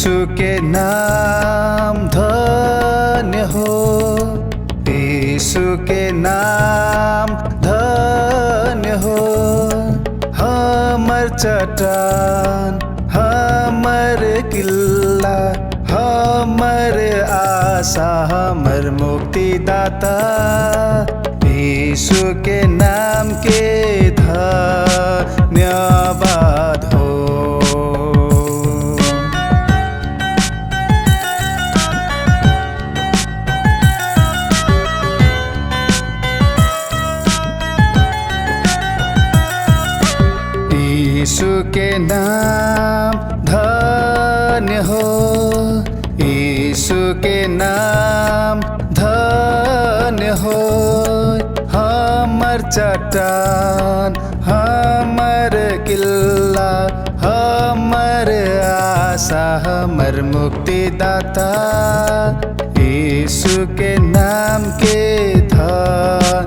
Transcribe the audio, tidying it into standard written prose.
यीशु के नाम धन्य हो, यीशु के नाम धन्य हो। हमर चट्टान, हमर किल्ला, हमर आशा, हमर मुक्तिदाता, यीशु के नाम के धन्यवाद हो। यीशु के नाम धन्य हो, यीशु के नाम धन्य हो। हमर चट्टान, हमर किल्ला, हमर आशा, हमर मुक्तिदाता, यीशु के नाम के धन्यवाद।